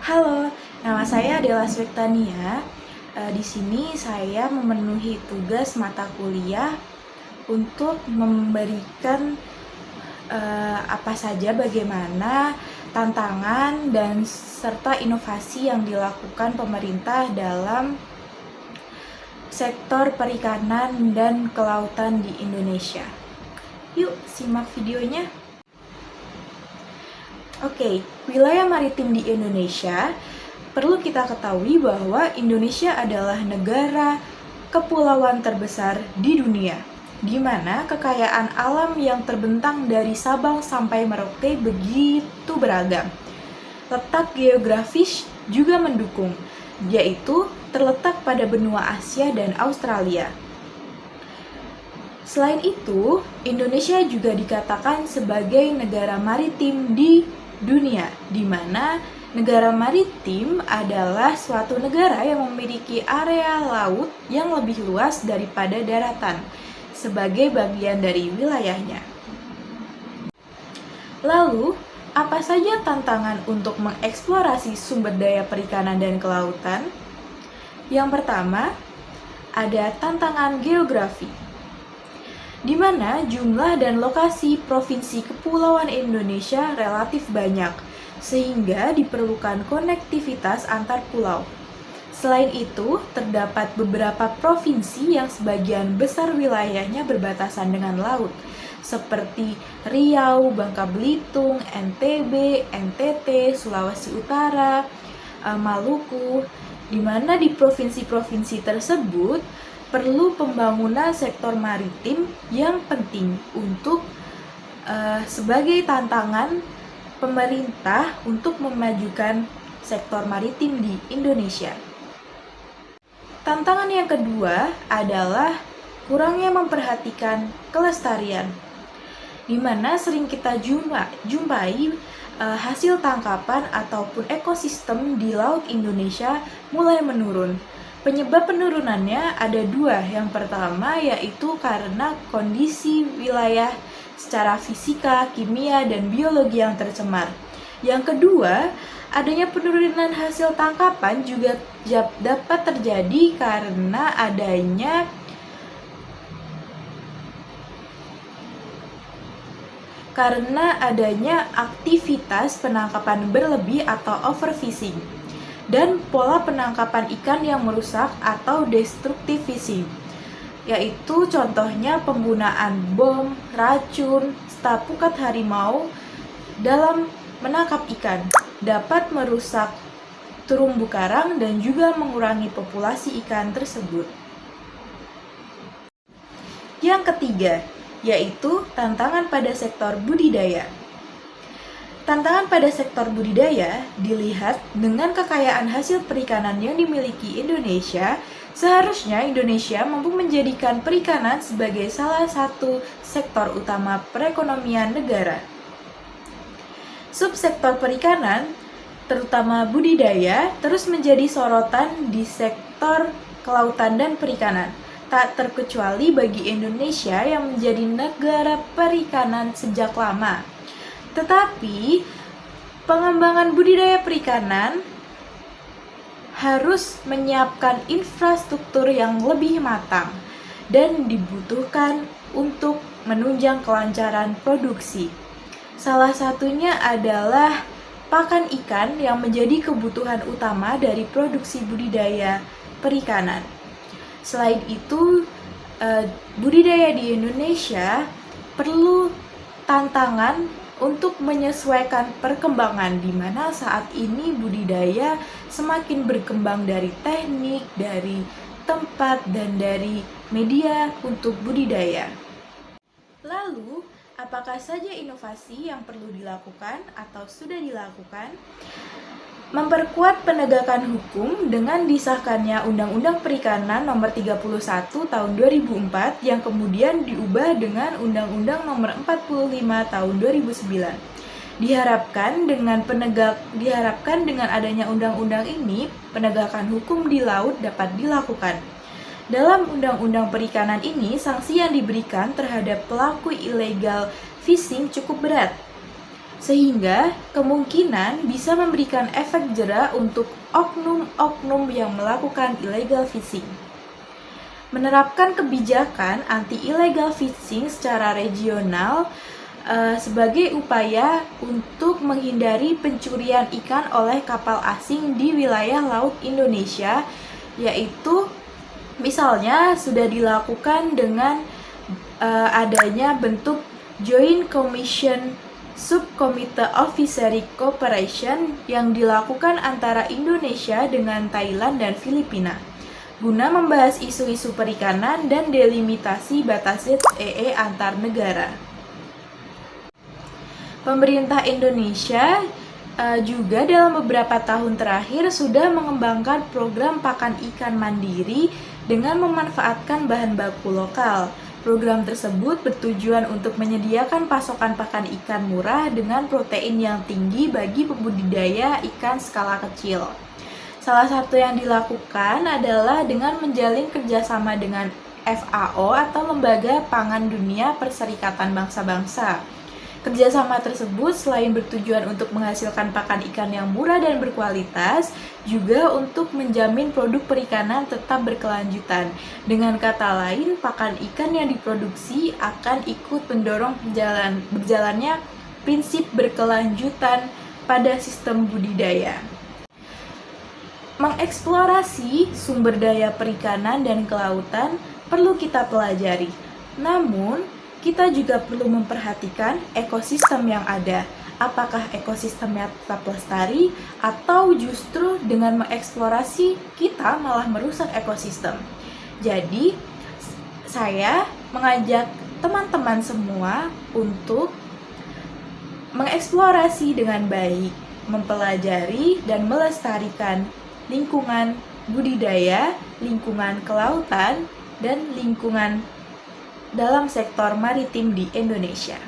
Halo, nama saya Adela Swektania. Di sini saya memenuhi tugas mata kuliah untuk memberikan apa saja bagaimana tantangan dan serta inovasi yang dilakukan pemerintah dalam sektor perikanan dan kelautan di Indonesia. Yuk, simak videonya. Oke, wilayah maritim di Indonesia, perlu kita ketahui bahwa Indonesia adalah negara kepulauan terbesar di dunia, di mana kekayaan alam yang terbentang dari Sabang sampai Merauke begitu beragam. Letak geografis juga mendukung, yaitu terletak pada benua Asia dan Australia. Selain itu, Indonesia juga dikatakan sebagai negara maritim di dunia, di mana negara maritim adalah suatu negara yang memiliki area laut yang lebih luas daripada daratan sebagai bagian dari wilayahnya. Lalu, apa saja tantangan untuk mengeksplorasi sumber daya perikanan dan kelautan? Yang pertama, ada tantangan geografi, di mana jumlah dan lokasi provinsi kepulauan Indonesia relatif banyak, sehingga diperlukan konektivitas antar pulau. Selain itu, terdapat beberapa provinsi yang sebagian besar wilayahnya berbatasan dengan laut, seperti Riau, Bangka Belitung, NTB, NTT, Sulawesi Utara, Maluku, di mana di provinsi-provinsi tersebut perlu pembangunan sektor maritim yang penting untuk sebagai tantangan pemerintah untuk memajukan sektor maritim di Indonesia. Tantangan yang kedua adalah kurangnya memperhatikan kelestarian, di mana sering kita jumpai hasil tangkapan ataupun ekosistem di laut Indonesia mulai menurun. Penyebab penurunannya ada dua. Yang pertama yaitu karena kondisi wilayah secara fisika, kimia, dan biologi yang tercemar. Yang kedua, adanya penurunan hasil tangkapan juga dapat terjadi karena adanya aktivitas penangkapan berlebih atau overfishing, dan pola penangkapan ikan yang merusak atau destructive fishing, yaitu contohnya penggunaan bom, racun, staf pukat harimau dalam menangkap ikan, dapat merusak terumbu karang dan juga mengurangi populasi ikan tersebut. Yang ketiga, yaitu tantangan pada sektor budidaya. Tantangan pada sektor budidaya dilihat dengan kekayaan hasil perikanan yang dimiliki Indonesia. Seharusnya Indonesia mampu menjadikan perikanan sebagai salah satu sektor utama perekonomian negara. Subsektor perikanan, terutama budidaya, terus menjadi sorotan di sektor kelautan dan perikanan, tak terkecuali bagi Indonesia yang menjadi negara perikanan sejak lama. Tetapi, pengembangan budidaya perikanan harus menyiapkan infrastruktur yang lebih matang dan dibutuhkan untuk menunjang kelancaran produksi. Salah satunya adalah pakan ikan yang menjadi kebutuhan utama dari produksi budidaya perikanan. Selain itu, budidaya di Indonesia perlu tantangan untuk menyesuaikan perkembangan, di mana saat ini budidaya semakin berkembang dari teknik, dari tempat, dan dari media untuk budidaya. Lalu, apakah saja inovasi yang perlu dilakukan atau sudah dilakukan? Memperkuat penegakan hukum dengan disahkannya Undang-Undang Perikanan Nomor 31 Tahun 2004 yang kemudian diubah dengan Undang-Undang Nomor 45 Tahun 2009. Diharapkan dengan adanya undang-undang ini, penegakan hukum di laut dapat dilakukan. Dalam Undang-Undang Perikanan ini, sanksi yang diberikan terhadap pelaku illegal fishing cukup berat. sehingga kemungkinan bisa memberikan efek jera untuk oknum-oknum yang melakukan illegal fishing. Menerapkan kebijakan anti-illegal fishing secara regional sebagai upaya untuk menghindari pencurian ikan oleh kapal asing di wilayah laut Indonesia, yaitu misalnya sudah dilakukan dengan adanya bentuk Joint Commission Subcommittee of Fisheries Cooperation yang dilakukan antara Indonesia dengan Thailand dan Filipina guna membahas isu-isu perikanan dan delimitasi batas ZEE antar negara. Pemerintah Indonesia juga dalam beberapa tahun terakhir sudah mengembangkan program pakan ikan mandiri dengan memanfaatkan bahan baku lokal. Program tersebut bertujuan untuk menyediakan pasokan pakan ikan murah dengan protein yang tinggi bagi pembudidaya ikan skala kecil. Salah satu yang dilakukan adalah dengan menjalin kerjasama dengan FAO atau Lembaga Pangan Dunia Perserikatan Bangsa-Bangsa. Kerjasama tersebut selain bertujuan untuk menghasilkan pakan ikan yang murah dan berkualitas, juga untuk menjamin produk perikanan tetap berkelanjutan. Dengan kata lain, pakan ikan yang diproduksi akan ikut mendorong berjalannya prinsip berkelanjutan pada sistem budidaya. Mengeksplorasi sumber daya perikanan dan kelautan perlu kita pelajari. Namun, kita juga perlu memperhatikan ekosistem yang ada. Apakah ekosistemnya tetap lestari atau justru dengan mengeksplorasi kita malah merusak ekosistem. Jadi, saya mengajak teman-teman semua untuk mengeksplorasi dengan baik, mempelajari dan melestarikan lingkungan budidaya, lingkungan kelautan, dan lingkungan dalam sektor maritim di Indonesia.